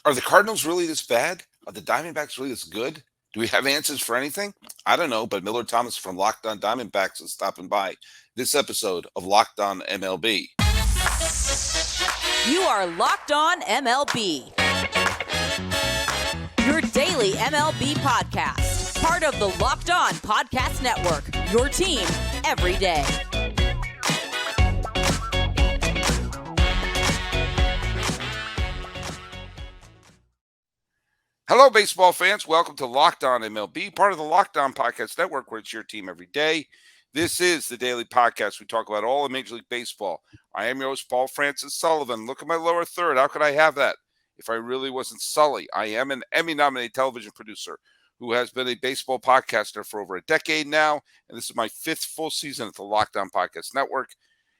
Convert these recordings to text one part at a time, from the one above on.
Are the Cardinals really this bad? Are the Diamondbacks really this good? Do we have answers for anything? I don't know, but Millard Thomas from Locked On Diamondbacks is stopping by this episode of Locked On MLB. You are Locked On MLB, your daily MLB podcast. Part of the Locked On Podcast Network, your team every day. Hello, baseball fans. Welcome to Locked On MLB, part of the Locked On Podcast Network, where it's your team every day. This is the daily podcast. We talk about all of Major League Baseball. I am your host, Paul Francis Sullivan. Look at my lower third. How could I have that if I really wasn't Sully? I am an Emmy-nominated television producer who has been a baseball podcaster for over a decade now, and this is my fifth full season at the Locked On Podcast Network.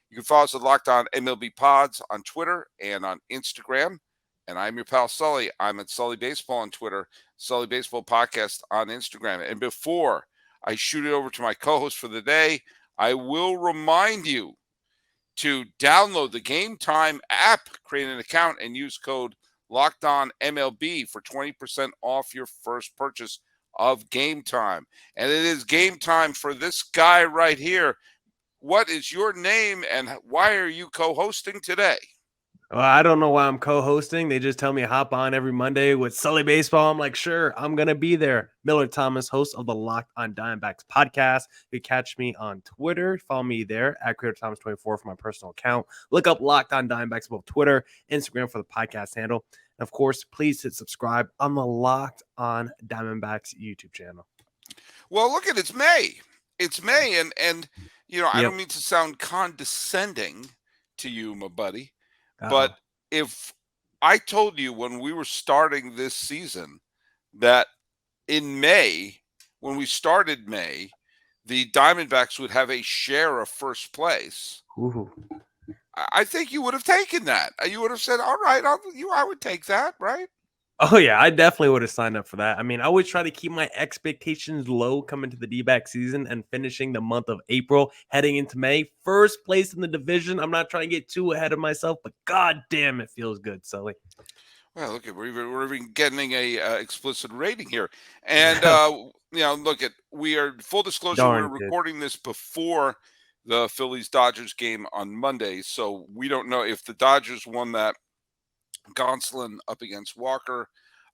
You can follow us at Locked On MLB Pods on Twitter and on Instagram. And I'm your pal Sully. I'm at Sully Baseball on Twitter, Sully Baseball Podcast on Instagram. And before I shoot it over to my co-host for the day, I will remind you to download the Game Time app, create an account, and use code LOCKEDONMLB for 20% off your first purchase of Game Time. And it is game time for this guy right here. What is your name and why are you co-hosting today? Well, I don't know why I'm co-hosting. They just tell me to hop on every Monday with Sully Baseball. I'm like, sure, I'm going to be there. Millard Thomas, host of the Locked On Diamondbacks podcast. You catch me on Twitter. Follow me there at CreatorThomas24 for my personal account. Look up Locked On Diamondbacks both Twitter, Instagram for the podcast handle. And of course, please hit subscribe on the Locked On Diamondbacks YouTube channel. Well, look at it's May. It's May, and you know, I don't mean to sound condescending to you, my buddy. But if I told you when we were starting this season that in May, when we started May, the Diamondbacks would have a share of first place, I think you would have taken that. You would have said, all right, I would take that, right? Oh, yeah, I definitely would have signed up for that. I mean, I always try to keep my expectations low coming to the D-back season and finishing the month of April, heading into May. First place in the division. I'm not trying to get too ahead of myself, but god damn, it feels good, Sully. Well, look, we're even getting a explicit rating here. And, you know, look, we are, full disclosure, we're recording this before the Phillies-Dodgers game on Monday, so we don't know if the Dodgers won that. Gonsolin up against Walker.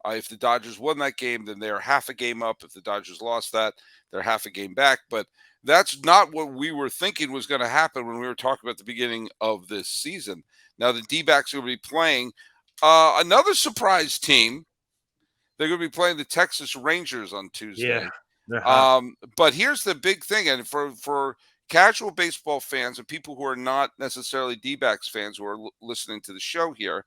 If the Dodgers won that game, then they're half a game up. If the Dodgers lost that, they're half a game back. But that's not what we were thinking was going to happen when we were talking about the beginning of this season. Now, the D-backs are going to be playing another surprise team. They're going to be playing the Texas Rangers on Tuesday. Yeah, but here's the big thing, and for casual baseball fans and people who are not necessarily D-backs fans who are listening to the show here,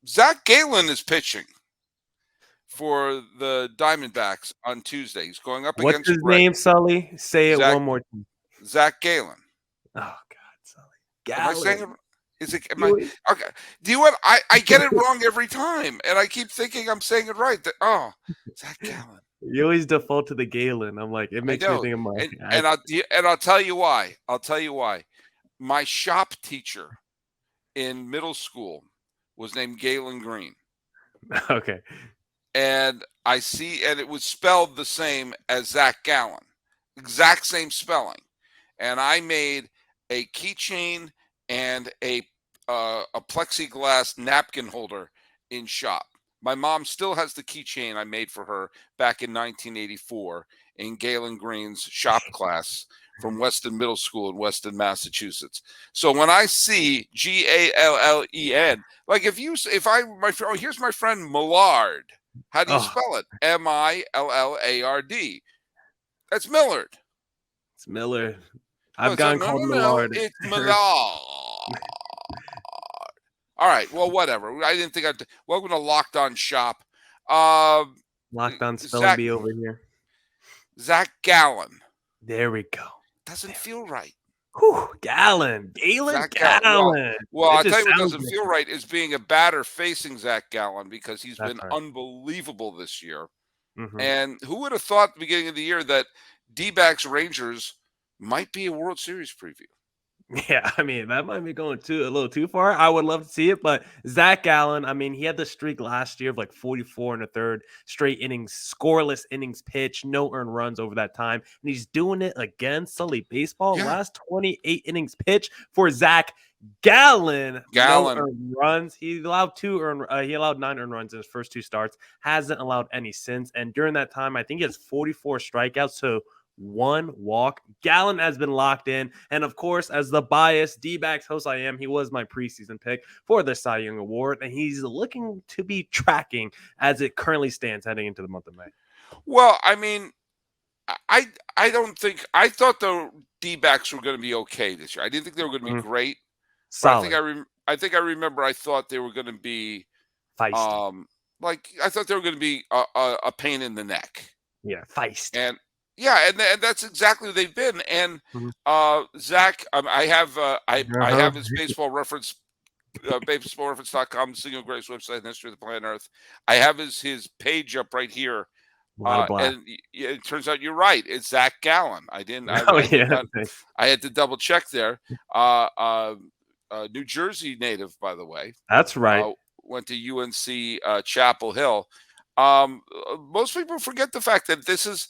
Zac Gallen is pitching for the Diamondbacks on Tuesday. He's going up against. What's his name, Sully? Say it one more time. Zac Gallen. Oh God, Sully. Gallen. Am I saying it? Is it? Okay. Do you what? I get it wrong every time, and I keep thinking I'm saying it right. Zac Gallen. You always default to the Galen. I'm like, it makes me think of my. And I'll tell you why. My shop teacher in middle school was named Galen Green. Okay. And it was spelled the same as Zac Gallen. Exact same spelling. And I made a keychain and a plexiglass napkin holder in shop. My mom still has the keychain I made for her back in 1984 in Galen Green's shop class from Weston Middle School in Weston, Massachusetts. So when I see Gallen, like here's my friend Millard. How do you spell it? Millard. That's Millard. It's Millard. I've gone called Millard. It's Millard. All right. Well, whatever. I didn't think I'd. Welcome to Locked On Shop. Locked On Spelling Bee over here. Zac Gallen. There we go. Doesn't feel right. Gallen. Well, I'll tell you what doesn't feel right is being a batter facing Zac Gallen because he's been unbelievable this year. Mm-hmm. And who would have thought at the beginning of the year that D-backs Rangers might be a World Series preview? Yeah, I mean, that might be going a little too far. I would love to see it, but Zac Gallen, I mean, he had the streak last year of like 44 and a third straight innings, scoreless innings pitch, no earned runs over that time. And he's doing it again. Sully baseball, Yeah, last 28 innings pitch for Zac Gallen, no Gallen. earned runs. He allowed he allowed 9 earned runs in his first 2 starts, hasn't allowed any since. And during that time, I think he has 44 strikeouts. So 1 walk. Gallen has been locked in. And of course, as the biased D-backs host I am, he was my preseason pick for the Cy Young Award. And he's looking to be tracking as it currently stands heading into the month of May. Well, I mean, I don't think I thought the D-backs were going to be okay this year. I didn't think they were going to be great, but Solid. I think I remember I thought they were going to be Feisty. like I thought they were going to be a pain in the neck. Yeah, feisty. And yeah, and that's exactly what they've been. And Mhm. Zach, I have I Uh-huh. have his baseball reference, baseballreference.com, the single greatest website in the history of the planet Earth. I have his page up right here. A lot of black. And it turns out you're right. It's Zac Gallen. I didn't. Oh, I did yeah. not. I had to double check there. New Jersey native, by the way. That's right. Went to UNC Chapel Hill. Most people forget the fact that this is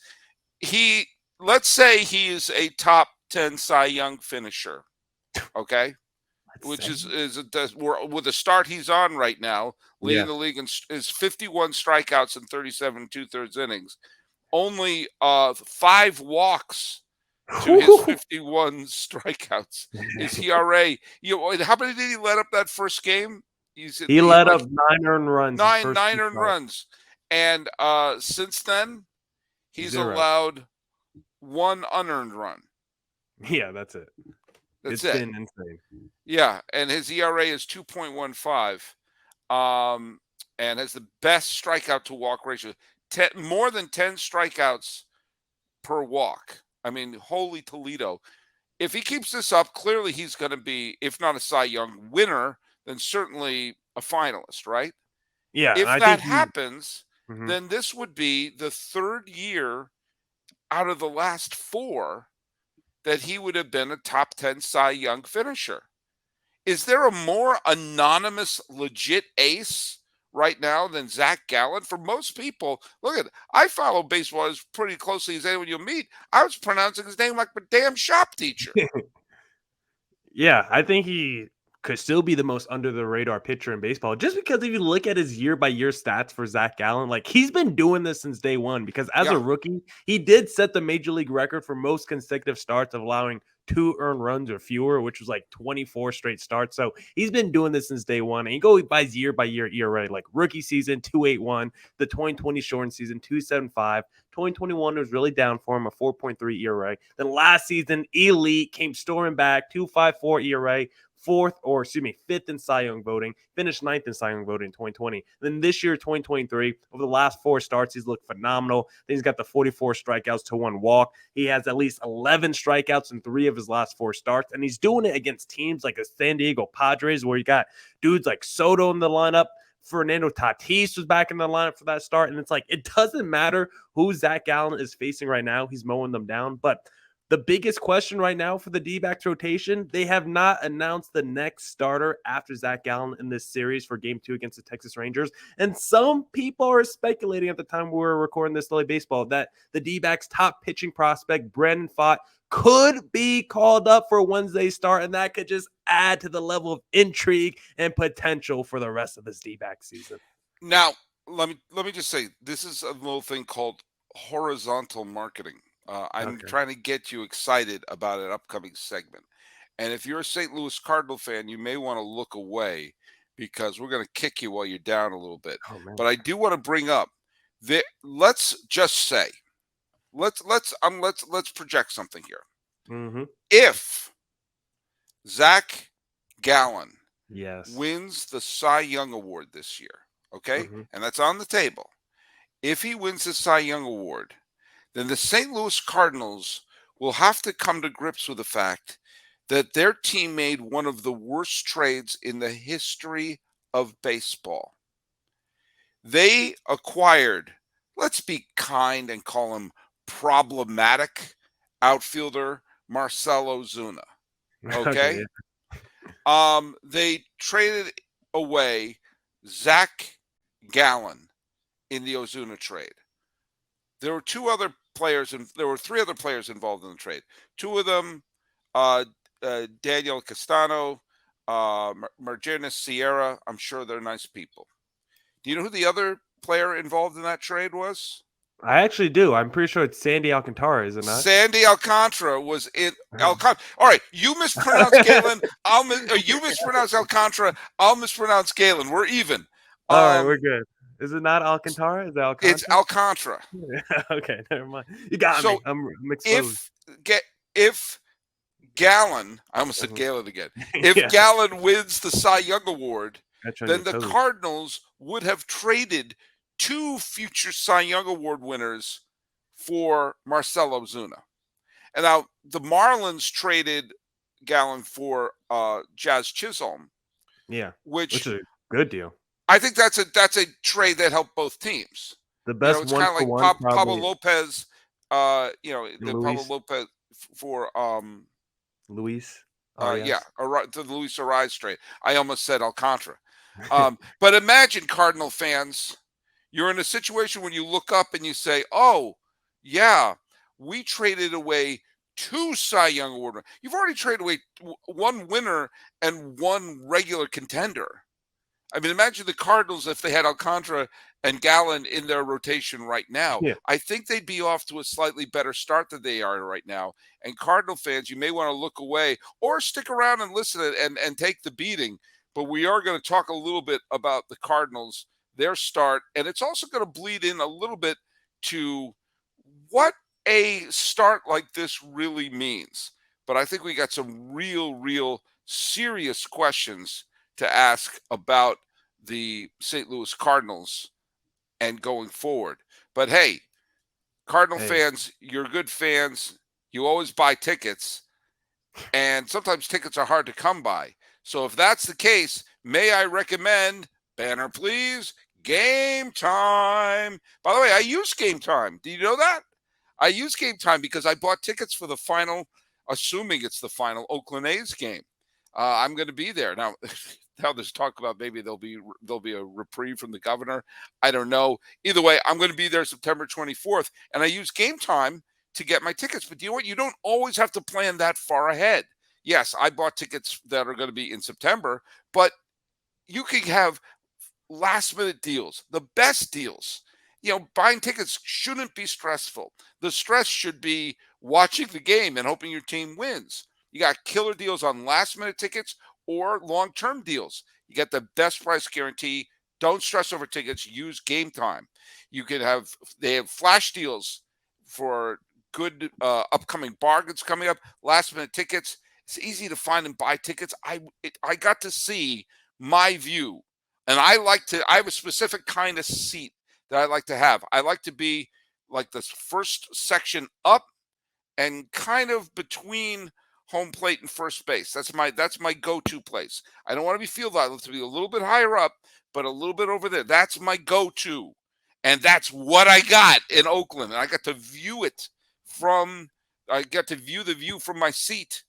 he. Let's say he is a top 10 Cy Young finisher. Okay. Which is with the start he's on right now, leading the league is 51 strikeouts and 37 2/3 innings. Only 5 walks to his 51 strikeouts. His ERA, how many did he let up that first game? He let up 9 earned runs. Nine earned runs. And since then, he's allowed 1 unearned run. Yeah, that's it. It's been insane. Yeah, and his ERA is 2.15, and has the best strikeout to walk ratio. More than 10 strikeouts per walk. I mean, holy Toledo. If he keeps this up, clearly he's going to be, if not a Cy Young winner, then certainly a finalist, right? Yeah. If that happens, then this would be the 3rd year out of the last 4 that he would have been a top 10 Cy Young finisher. Is there a more anonymous, legit ace right now than Zac Gallen? For most people, I follow baseball as pretty closely as anyone you'll meet. I was pronouncing his name like a damn shop teacher. Yeah, I think he could still be the most under the radar pitcher in baseball. Just because if you look at his year by year stats for Zac Gallen, like he's been doing this since day one. Because as a rookie, he did set the major league record for most consecutive starts of allowing 2 earned runs or fewer, which was like 24 straight starts. So he's been doing this since day one. And he goes by year ERA, like rookie season 2.81, the 2020 shortened season 2.75. 2021 was really down for him, a 4.3 ERA. Then last season, elite, came storming back, 2.54 ERA. Fifth in Cy Young voting, finished 9th in Cy Young voting in 2020. Then this year, 2023, over the last 4 starts, he's looked phenomenal. Then he's got the 44 strikeouts to 1 walk. He has at least 11 strikeouts in 3 of his last 4 starts, and he's doing it against teams like the San Diego Padres, where you got dudes like Soto in the lineup. Fernando Tatis was back in the lineup for that start, and it's like it doesn't matter who Zac Gallen is facing right now. He's mowing them down, but the biggest question right now for the D-backs rotation, they have not announced the next starter after Zac Gallen in this series for Game 2 against the Texas Rangers. And some people are speculating at the time we were recording this Sully baseball that the D-backs top pitching prospect, Brandon Pfaadt, could be called up for Wednesday's start, and that could just add to the level of intrigue and potential for the rest of this D-back season. Now, let me just say, this is a little thing called horizontal marketing. I'm trying to get you excited about an upcoming segment. And if you're a St. Louis Cardinal fan, you may want to look away because we're going to kick you while you're down a little bit. But I do want to bring up that let's just say, let's project something here. If Zac Gallen wins the Cy Young Award this year, okay? And that's on the table. If he wins the Cy Young Award, then the St. Louis Cardinals will have to come to grips with the fact that their team made one of the worst trades in the history of baseball. They acquired, let's be kind and call him problematic, outfielder Marcell Ozuna. Okay. They traded away Zac Gallen in the Ozuna trade. There were three other players involved in the trade. Two of them, Daniel Castano, Margena Sierra. I'm sure they're nice people. Do you know who the other player involved in that trade was? I actually do. I'm pretty sure it's Sandy Alcantara, is it not? Sandy Alcantara was in Alcantara. All right, you mispronounced Galen. You mispronounced Alcantara. I'll mispronounce Galen. We're even. All right, we're good. Is it not Alcantara? Is it Alcantara? It's Alcantara. Okay, never mind. You got me. I'm exposed. If Gallen, I almost said Galen again. If Yeah. Gallen wins the Cy Young Award, then the toes. Cardinals would have traded 2 future Cy Young Award winners for Marcell Ozuna. And now the Marlins traded Gallen for Jazz Chisholm. Yeah, which is a good deal. I think that's a trade that helped both teams. The best it's kind of like Pablo Lopez. The Pablo Lopez for Luis. The Luis Arias trade. I almost said Alcantara. But imagine, Cardinal fans, you're in a situation when you look up and you say, "Oh, yeah, we traded away 2 Cy Young Award winners. You've already traded away 1 winner and 1 regular contender." I mean, imagine the Cardinals if they had Alcantara and Gallen in their rotation right now. Yeah. I think they'd be off to a slightly better start than they are right now. And Cardinal fans, you may want to look away or stick around and listen and take the beating. But we are going to talk a little bit about the Cardinals, their start, and it's also going to bleed in a little bit to what a start like this really means. But I think we got some real serious questions to ask about the St. Louis Cardinals and going forward. But hey, Cardinal fans, you're good fans. You always buy tickets, and sometimes tickets are hard to come by. So if that's the case, may I recommend, banner please, Game Time. By the way, I use Game Time. Do you know that? I use Game Time because I bought tickets for the final, assuming it's the final Oakland A's game. I'm going to be there. Now there's talk about maybe there'll be a reprieve from the governor. I don't know. Either way, I'm going to be there September 24th, and I use Game Time to get my tickets. But you know what? You don't always have to plan that far ahead. Yes, I bought tickets that are going to be in September, but you can have last-minute deals, the best deals. Buying tickets shouldn't be stressful. The stress should be watching the game and hoping your team wins. You got killer deals on last-minute tickets or long-term deals. You get the best price guarantee. Don't stress over tickets. Use Game Time. They have flash deals for good upcoming bargains coming up. Last-minute tickets. It's easy to find and buy tickets. I got to see my view, and I have a specific kind of seat that I like to have. I like to be like this first section up and kind of between home plate and first base. That's my go-to place. I don't want to be field out. I like to be a little bit higher up, but a little bit over there. That's my go-to. And that's what I got in Oakland. And I got to view the view from my seat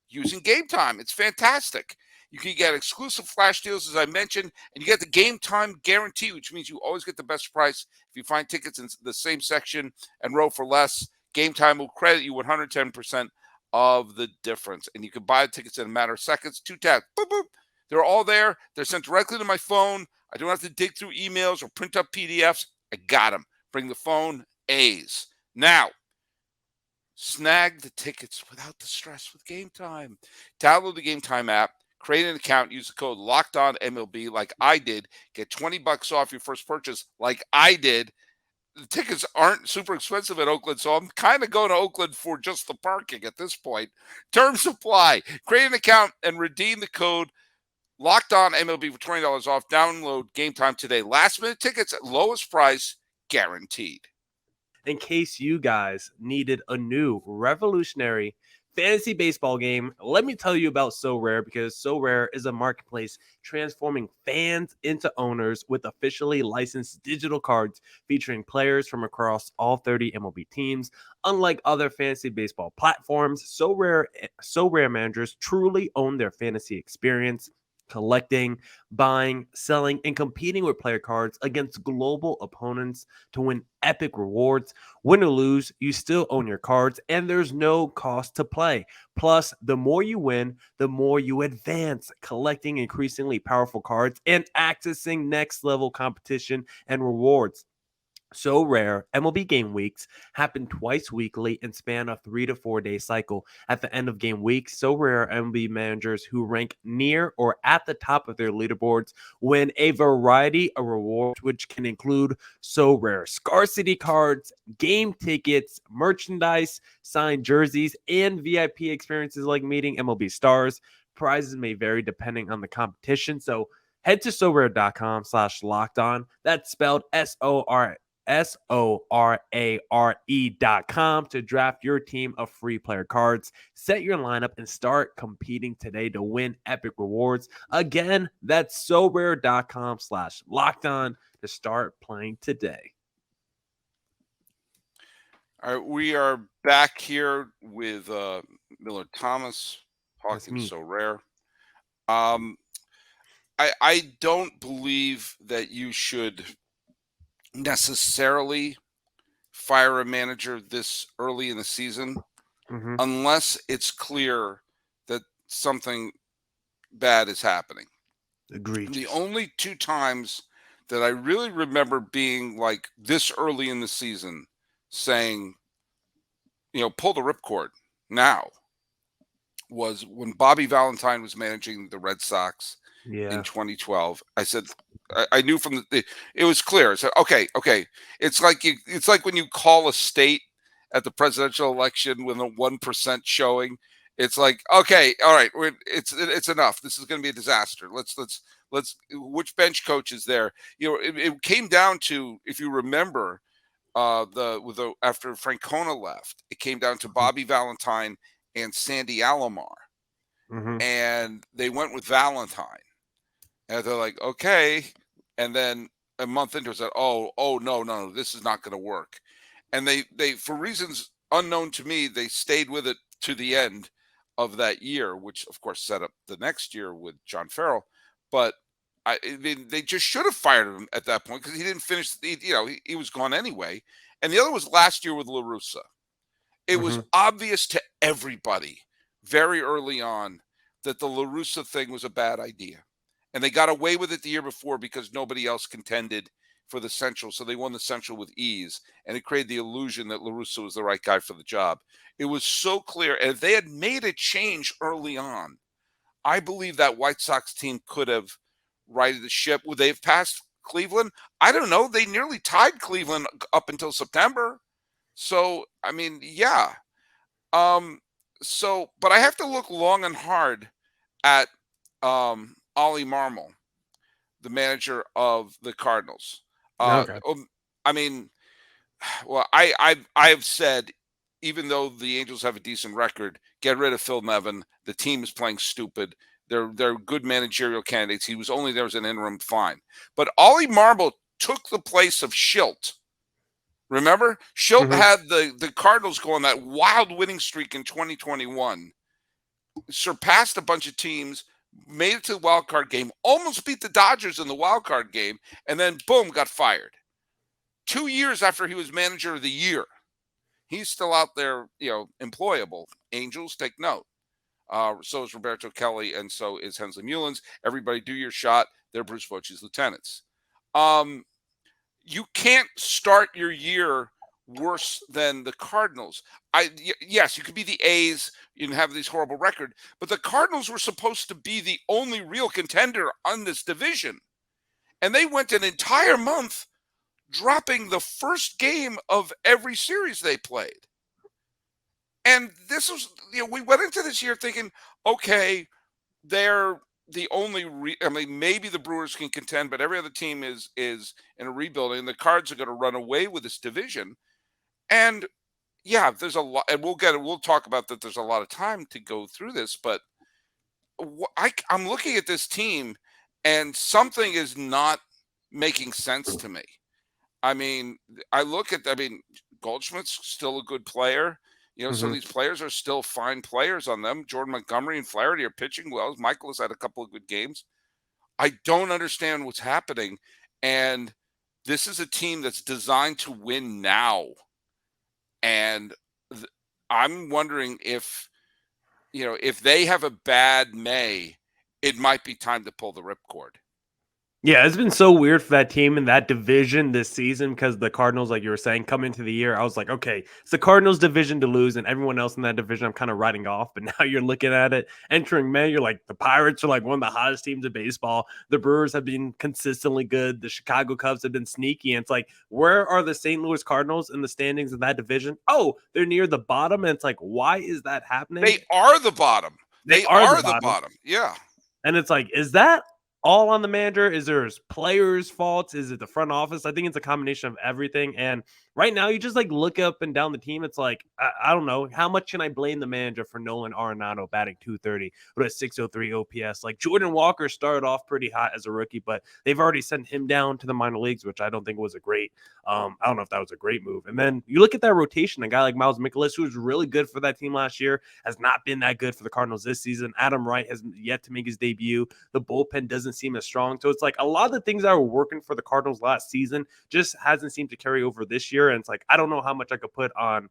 using Game Time. It's fantastic. You can get exclusive flash deals, as I mentioned, and you get the Game Time guarantee, which means you always get the best price. If you find tickets in the same section and row for less, Game Time will credit you 110% of the difference. And you can buy tickets in a matter of seconds. 2 taps. Boop, boop. They're all there. They're sent directly to my phone. I don't have to dig through emails or print up PDFs. I got them. Bring the phone, A's. Now, snag the tickets without the stress with Game Time. Download the Game Time app, create an account, use the code LOCKEDONMLB like I did. Get $20 off your first purchase like I did. The tickets aren't super expensive at Oakland, so I'm kind of going to Oakland for just the parking at this point. Terms apply. Create an account and redeem the code LOCKEDONMLB for $20 off. Download Game Time today. Last-minute tickets at lowest price, guaranteed. In case you guys needed a new revolutionary fantasy baseball game. Let me tell you about Sorare, because Sorare is a marketplace transforming fans into owners with officially licensed digital cards featuring players from across all 30 MLB teams. Unlike other fantasy baseball platforms, Sorare managers truly own their fantasy experience, collecting, buying, selling, and competing with player cards against global opponents to win epic rewards. Win or lose, you still own your cards, and there's no cost to play. Plus, the more you win, the more you advance, collecting increasingly powerful cards and accessing next level competition and rewards. So rare, MLB game weeks happen twice weekly and span a 3 to 4 day cycle. At the end of game week, so rare MLB managers who rank near or at the top of their leaderboards win a variety of rewards, which can include so rare scarcity cards, game tickets, merchandise, signed jerseys, and VIP experiences like meeting MLB stars. Prizes may vary depending on the competition, so head to sorare.com/locked on. That's spelled SORARE.com to draft your team of free player cards. Set your lineup and start competing today to win epic rewards. Again, that's SoRare.com/locked on to start playing today. All right, we are back here with Millard Thomas That's talking me. so rare. I don't believe that you should necessarily fire a manager this early in the season unless it's clear that something bad is happening. Agreed. The only two times that I really remember being like this early in the season saying, pull the ripcord now, was when Bobby Valentine was managing the Red Sox in 2012. I said, I knew from it was clear. I said, okay. It's like when you call a state at the presidential election with a 1% showing. It's like, okay, all right, it's enough. This is going to be a disaster. Let's which bench coach is there? It came down to, if you remember, after Francona left, it came down to Bobby Valentine and Sandy Alomar, and they went with Valentine. And they're like, okay. And then a month into it, said, oh, no, this is not going to work. And they, for reasons unknown to me, they stayed with it to the end of that year, which of course set up the next year with John Farrell. But they just should have fired him at that point because he didn't finish. He was gone anyway. And the other was last year with La Russa. It was obvious to everybody very early on that the La Russa thing was a bad idea. And they got away with it the year before because nobody else contended for the Central. So they won the Central with ease. And it created the illusion that La Russa was the right guy for the job. It was so clear. And if they had made a change early on, I believe that White Sox team could have righted the ship. Would they have passed Cleveland? I don't know. They nearly tied Cleveland up until September. So, I mean, yeah. But I have to look long and hard at Ollie Marmol, the manager of the Cardinals. Okay. I mean, well, I've said, even though the Angels have a decent record, get rid of Phil Nevin. The team is playing stupid. They're good managerial candidates. He was only there as an interim, fine. But Ollie Marmol took the place of Schilt. Remember? Schilt had the Cardinals go on that wild winning streak in 2021, surpassed a bunch of teams, made it to the wild card game, almost beat the Dodgers in the wild card game, and then boom, got fired. 2 years after he was manager of the year. He's still out there, employable. Angels, take note. So is Roberto Kelly, and so is Hensley Mullins. Everybody do your shot. They're Bruce Bochy's lieutenants. You can't start your year worse than the Cardinals. Yes, you could be the A's and have this horrible record, but the Cardinals were supposed to be the only real contender on this division. And they went an entire month dropping the first game of every series they played. And this was, we went into this year thinking, okay, they're the only, maybe the Brewers can contend, but every other team is in a rebuilding. And the Cards are going to run away with this division. And yeah, there's a lot, and we'll talk about that. There's a lot of time to go through this, but I'm looking at this team, and something is not making sense to me. I mean, Goldschmidt's still a good player. So Mhm. these players are still fine players on them. Jordan Montgomery and Flaherty are pitching well. Michael has had a couple of good games. I don't understand what's happening. And this is a team that's designed to win now. And I'm wondering if they have a bad May, it might be time to pull the ripcord. Yeah, it's been so weird for that team in that division this season because the Cardinals, like you were saying, come into the year, I was like, okay, it's the Cardinals division to lose, and everyone else in that division I'm kind of writing off. But now you're looking at it, entering May, you're like, the Pirates are like one of the hottest teams in baseball. The Brewers have been consistently good. The Chicago Cubs have been sneaky. And it's like, where are the St. Louis Cardinals in the standings of that division? Oh, they're near the bottom. And it's like, why is that happening? They are the bottom. They They are the are the bottom. bottom. Yeah. And it's like, is that all on the manager? Is there players' faults? Is it the front office? I think it's a combination of everything. And right now, you just like look up and down the team. It's like, I don't know. How much can I blame the manager for Nolan Arenado batting 230 with a 603 OPS? Like Jordan Walker started off pretty hot as a rookie, but they've already sent him down to the minor leagues, which I don't think was a great, I don't know if that was a great move. And then you look at that rotation, a guy like Miles Mikolas, who was really good for that team last year, has not been that good for the Cardinals this season. Adam Wright has yet to make his debut. The bullpen doesn't seem as strong. So it's like a lot of the things that were working for the Cardinals last season just hasn't seemed to carry over this year. And it's like, I don't know how much I could put on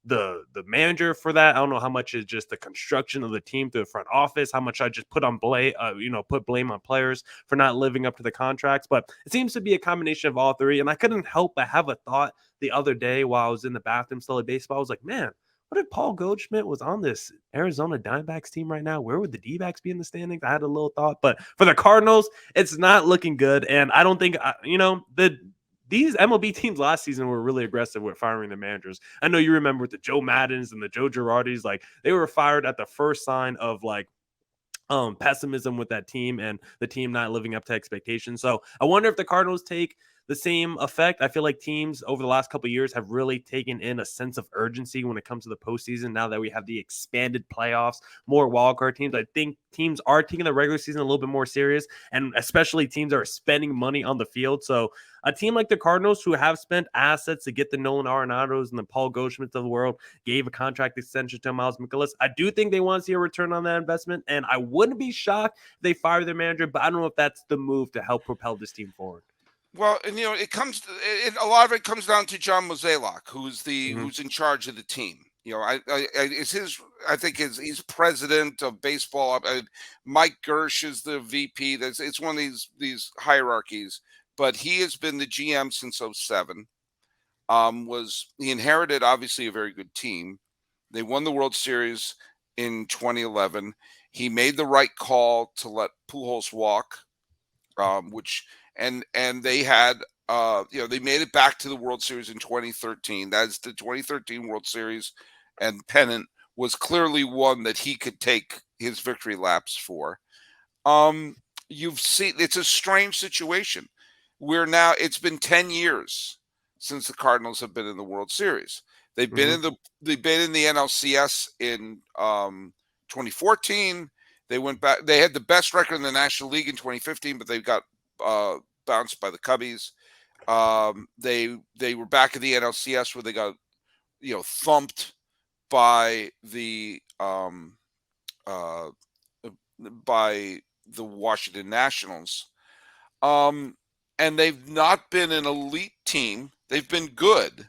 the manager for that. I don't know how much is just the construction of the team through the front office, how much I just put on put blame on players for not living up to the contracts. But it seems to be a combination of all three. And I couldn't help but have a thought the other day while I was in the bathroom Sully baseball. I was like, man, what if Paul Goldschmidt was on this Arizona Diamondbacks team right now? Where would the D-backs be in the standings? I had a little thought, but for the Cardinals, it's not looking good. And I don't think, these MLB teams last season were really aggressive with firing the managers. I know you remember with the Joe Maddens and the Joe Girardis, like they were fired at the first sign of like pessimism with that team and the team not living up to expectations. So I wonder if the Cardinals take the same effect. I feel like teams over the last couple of years have really taken in a sense of urgency when it comes to the postseason. Now that we have the expanded playoffs, more wildcard teams, I think teams are taking the regular season a little bit more serious, and especially teams that are spending money on the field. So a team like the Cardinals, who have spent assets to get the Nolan Arenados and the Paul Goldschmidts of the world, gave a contract extension to Miles Mikolas. I do think they want to see a return on that investment, and I wouldn't be shocked if they fire their manager, but I don't know if that's the move to help propel this team forward. Well, and a lot of it comes down to John Mozeliak, who's in charge of the team. I think he's president of baseball. Mike Gersh is the VP. It's one of these hierarchies, but he has been the GM since 2007. He inherited obviously a very good team. They won the World Series in 2011. He made the right call to let Pujols walk, and they had they made it back to the World Series in 2013. That's the 2013 World Series, and pennant was clearly one that he could take his victory laps for. You've seen it's a strange situation. It's been 10 years since the Cardinals have been in the World Series. They've been in the NLCS in 2014. They went back. They had the best record in the National League in 2015, but they got bounced by the Cubbies. They were back in the NLCS where they got thumped by the Washington Nationals. And they've not been an elite team. They've been good,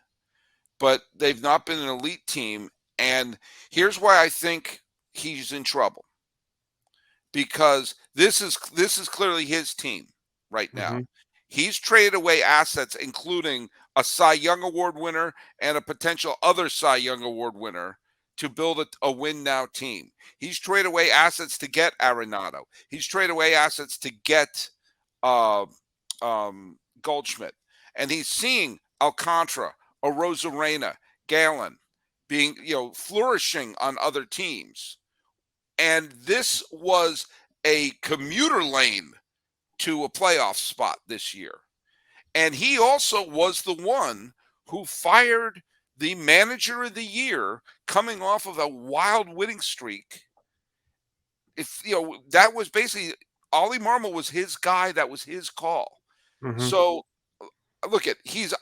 but they've not been an elite team. And here's why I think he's in trouble. Because this is clearly his team right now. Mm-hmm. He's traded away assets, including a Cy Young Award winner and a potential other Cy Young Award winner, to build a win now team. He's traded away assets to get Arenado. He's traded away assets to get Goldschmidt. And he's seeing Alcantara, Arozarena, Gallen being, flourishing on other teams. And this was a commuter lane to a playoff spot this year. And he also was the one who fired the manager of the year coming off of a wild winning streak. If that was basically Ollie Marmol was his guy. That was his call. Hmm. So look at he's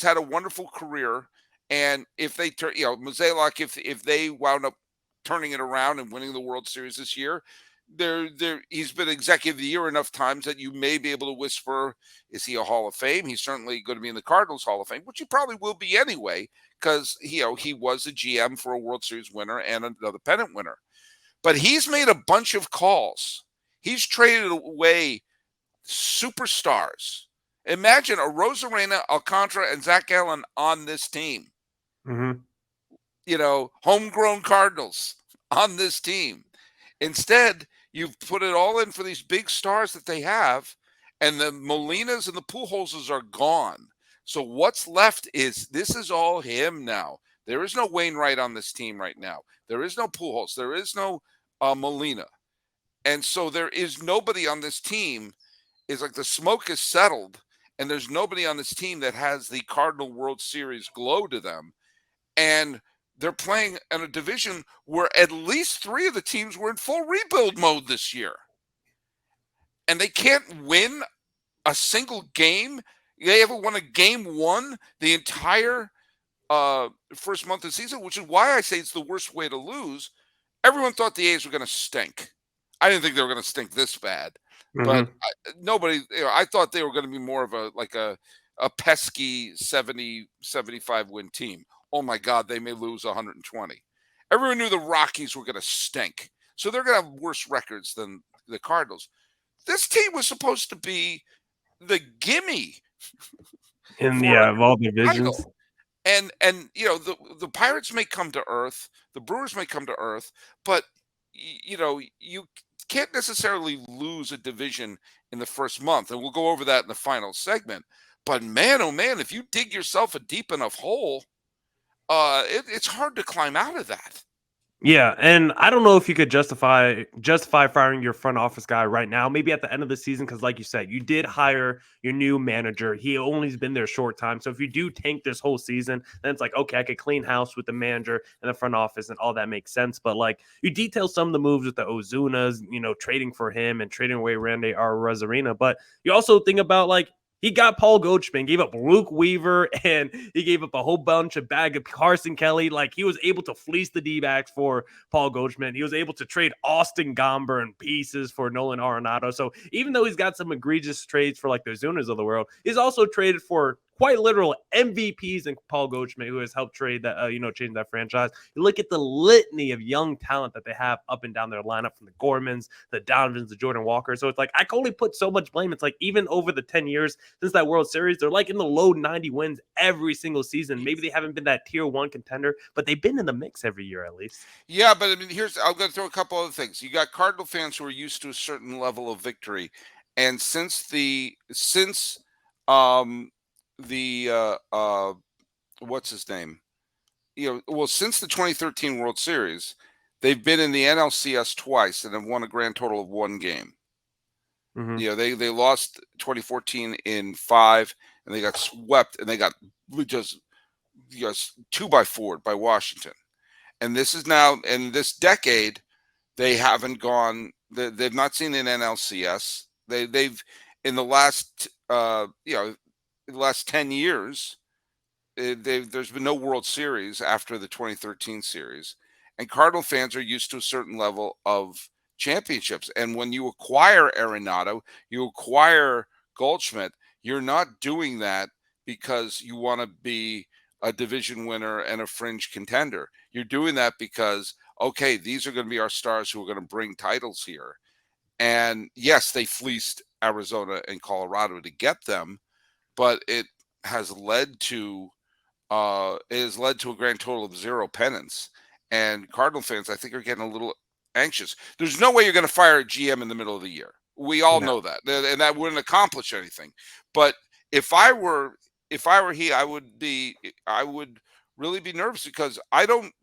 had a wonderful career, and if they turn Mozeliak, if they wound up turning it around and winning the World Series this year, he's been executive of the year enough times that you may be able to whisper, is he a Hall of Fame? He's certainly going to be in the Cardinals Hall of Fame, which he probably will be anyway, because he was a GM for a World Series winner and another pennant winner. But he's made a bunch of calls. He's traded away superstars. Imagine a Rosarena, Alcantara, and Zac Gallen on this team. Hmm. Homegrown Cardinals on this team. Instead, you've put it all in for these big stars that they have, and the Molinas and the Pujols are gone. So what's left is this is all him now. There is no Wainwright on this team right now. There is no Pujols. There is no Molina. And so there is nobody on this team. It's like the smoke is settled, and there's nobody on this team that has the Cardinal World Series glow to them. And they're playing in a division where at least 3 of the teams were in full rebuild mode this year. And they can't win a single game. They haven't won a game 1 the entire first month of the season, which is why I say it's the worst way to lose. Everyone thought the A's were going to stink. I didn't think they were going to stink this bad. But nobody, I thought they were going to be more of a pesky 70, 75 win team. Oh my God, they may lose 120. Everyone knew the Rockies were going to stink. So they're going to have worse records than the Cardinals. This team was supposed to be the gimme of all divisions. title. And the Pirates may come to earth, the Brewers may come to earth, but you can't necessarily lose a division in the first month, and we'll go over that in the final segment. But man, oh man, if you dig yourself a deep enough hole, it's hard to climb out of that. Yeah, and I don't know if you could justify firing your front office guy right now, maybe at the end of the season, because like you said, you did hire your new manager. He only's been there a short time. So if you do tank this whole season, then it's like, okay, I could clean house with the manager and the front office, and all that makes sense. But like you detail some of the moves with the Ozunas, trading for him and trading away Randy Arozarena. But you also think about he got Paul Goldschmidt, gave up Luke Weaver, and he gave up a whole bunch of bag of Carson Kelly. Like, he was able to fleece the D-backs for Paul Goldschmidt. He was able to trade Austin Gomber in pieces for Nolan Arenado. So even though he's got some egregious trades for the Zunas of the world, he's also traded for quite literal MVPs in Paul Goldschmidt, who has helped trade that, change that franchise. You look at the litany of young talent that they have up and down their lineup, from the Gormans, the Donovans, the Jordan Walker. So it's like, I can only put so much blame. It's like, even over the 10 years since that World Series, they're in the low 90 wins every single season. Maybe they haven't been that tier 1 contender, but they've been in the mix every year at least. Yeah, but I mean, I'm going to throw a couple other things. You got Cardinal fans who are used to a certain level of victory, and since what's his name? Since the 2013 World Series, they've been in the NLCS twice and have won a grand total of 1 game. Mm-hmm. They lost 2014 in 5, and they got swept, and they got just 2-4 by Washington. And this is now, in this decade, they haven't gone. They've not seen an NLCS. They've in the last last 10 years, there's been no World Series after the 2013 series, and Cardinal fans are used to a certain level of championships. And when you acquire Arenado, you acquire Goldschmidt, you're not doing that because you want to be a division winner and a fringe contender. You're doing that because, okay, these are going to be our stars who are going to bring titles here. And yes, they fleeced Arizona and Colorado to get them, but it has led to a grand total of 0 pennants. And Cardinal fans, I think, are getting a little anxious. There's no way you're going to fire a GM in the middle of the year. We all know that, and that wouldn't accomplish anything. But if I were he, I would really be nervous, because I don't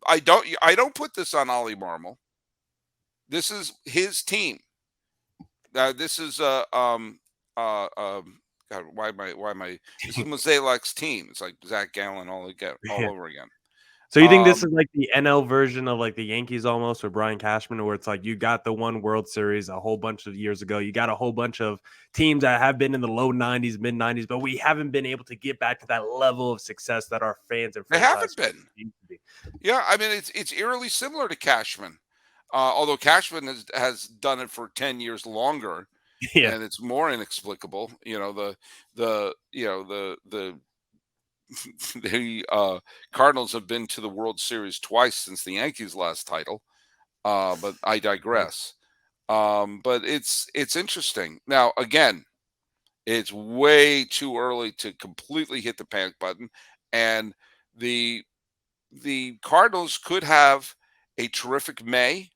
put this on Ollie Marmol. This is his team. This is God, why am I? This is Mosaic's team. It's like Zac Gallen all Yeah. over again. So you think this Um, is like the NL version of like the Yankees almost with Brian Cashman, where it's like you got the one World Series a whole bunch of years ago. You got a whole bunch of teams that have been in the low 90s, mid 90s, but we haven't been able to get back to that level of success that our fans and they haven't franchise been. used to be. Yeah, I mean it's eerily similar to Cashman, although Cashman has done it for 10 years longer, Yeah. and it's more inexplicable. The the Cardinals have been to the World Series twice since the Yankees' last title. But I digress. But it's interesting. Now, again, it's way too early to completely hit the panic button, and the the Cardinals could have a terrific May,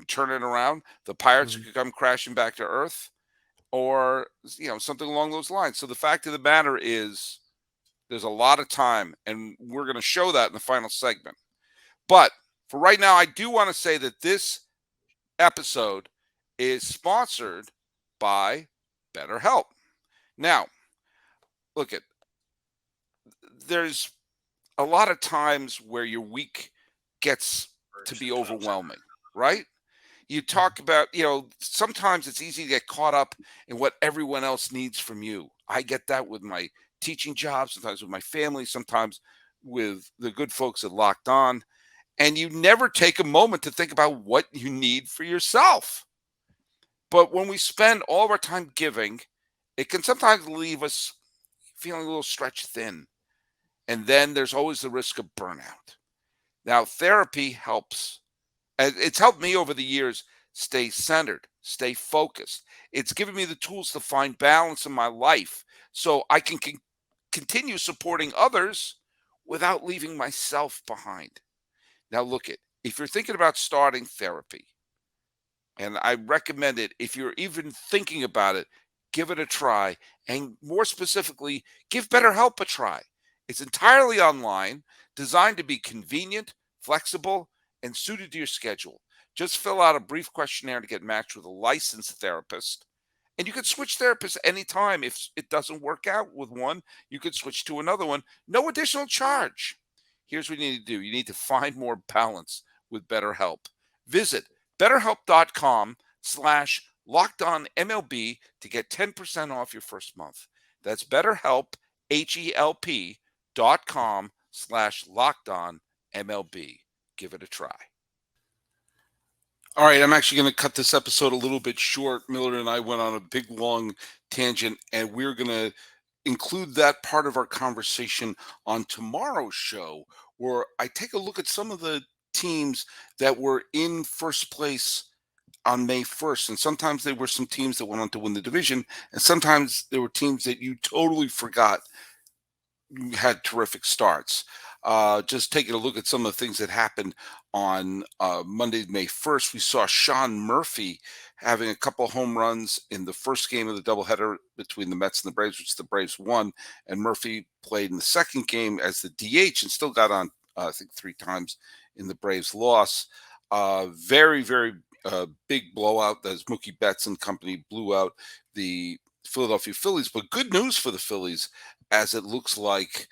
turn it around. The Pirates Mhm. could come crashing back to earth, or something along those lines. So the fact of the matter is, there's a lot of time, and we're going to show that in the final segment. But for right now, I do want to say that this episode is sponsored by BetterHelp. Now, look at there's a lot of times where your week gets to be overwhelming, right? You talk about, sometimes it's easy to get caught up in what everyone else needs from you. I get that with my teaching job, sometimes with my family, sometimes with the good folks at Locked On. And you never take a moment to think about what you need for yourself. But when we spend all of our time giving, it can sometimes leave us feeling a little stretched thin. And then there's always the risk of burnout. Now, therapy helps. And it's helped me over the years stay centered, stay focused. It's given me the tools to find balance in my life so I can continue supporting others without leaving myself behind. Now, look it. If you're thinking about starting therapy, and I recommend it, if you're even thinking about it, give it a try. And more specifically, give BetterHelp a try. It's entirely online, designed to be convenient, flexible, and suited to your schedule. Just fill out a brief questionnaire to get matched with a licensed therapist. And you can switch therapists anytime. If it doesn't work out with one, you could switch to another one. No additional charge. Here's what you need to do. You need to find more balance with BetterHelp. Visit BetterHelp.com/LockedOnMLB to get 10% off your first month. That's BetterHelp, HELP.com/LockedOnMLB. Give it a try. All right, I'm actually going to cut this episode a little bit short. Millard and I went on a big, long tangent, and we're going to include that part of our conversation on tomorrow's show, where I take a look at some of the teams that were in first place on May 1st. And sometimes there were some teams that went on to win the division, and sometimes there were teams that you totally forgot had terrific starts. Just taking a look at some of the things that happened on Monday, May 1st, we saw Sean Murphy having a couple of home runs in the first game of the doubleheader between the Mets and the Braves, which the Braves won. And Murphy played in the second game as the DH and still got on, I think, 3 times in the Braves loss. Very, very big blowout as Mookie Betts and company blew out the Philadelphia Phillies. But good news for the Phillies, as it looks like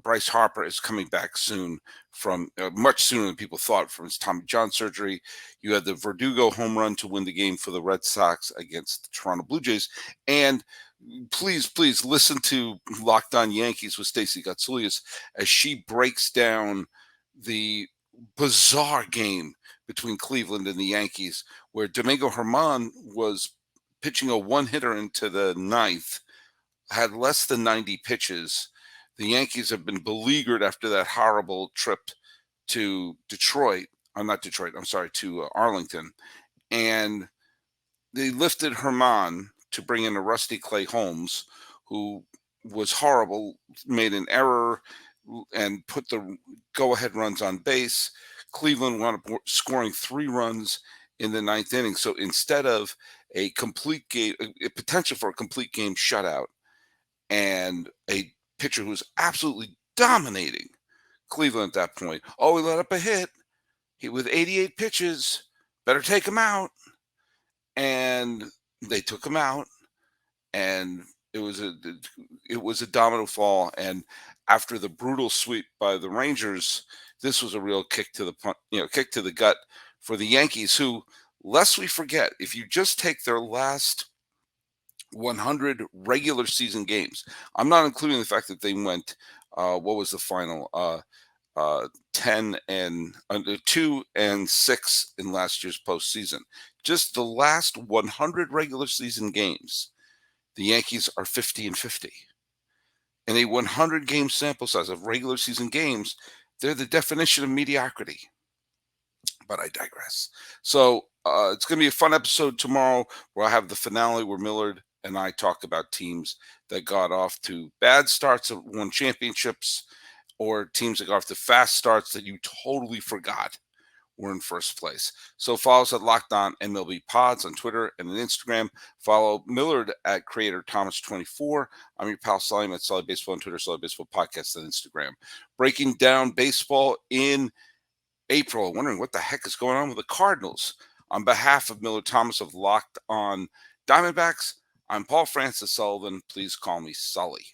Bryce Harper is coming back soon from much sooner than people thought from his Tommy John surgery. You had the Verdugo home run to win the game for the Red Sox against the Toronto Blue Jays. And please listen to Locked On Yankees with Stacey Gotsulias as she breaks down the bizarre game between Cleveland and the Yankees, where Domingo Germán was pitching a one-hitter into the ninth, had less than 90 pitches. The Yankees have been beleaguered after that horrible trip to to Arlington. And they lifted Germán to bring in a Rusty Clay Holmes, who was horrible, made an error, and put the go-ahead runs on base. Cleveland wound up scoring 3 runs in the ninth inning. So instead of a complete game, a potential for a complete game shutout, and a pitcher who was absolutely dominating Cleveland at that point. Oh, he let up a hit. He with 88 pitches. Better take him out. And they took him out. And It was a domino fall, and after the brutal sweep by the Rangers, this was a real kick to the gut for the Yankees, who, lest we forget, if you just take their last 100 regular season games, I'm not including the fact that they went, what was the final? 10 and 2-6 in last year's postseason. Just the last 100 regular season games, the Yankees are 50-50. In a 100 game sample size of regular season games, they're the definition of mediocrity. But I digress. So it's going to be a fun episode tomorrow where I have the finale where Millard and I talk about teams that got off to bad starts and won championships, or teams that got off to fast starts that you totally forgot were in first place. So follow us at Locked On MLB Pods on Twitter and on Instagram. Follow Millard at Creator Thomas 24. I'm your pal Sully at Sully Baseball on Twitter, Sully Baseball Podcast on Instagram. Breaking down baseball in April. Wondering what the heck is going on with the Cardinals. On behalf of Millard Thomas of Locked On Diamondbacks, I'm Paul Francis Sullivan. Please call me Sully.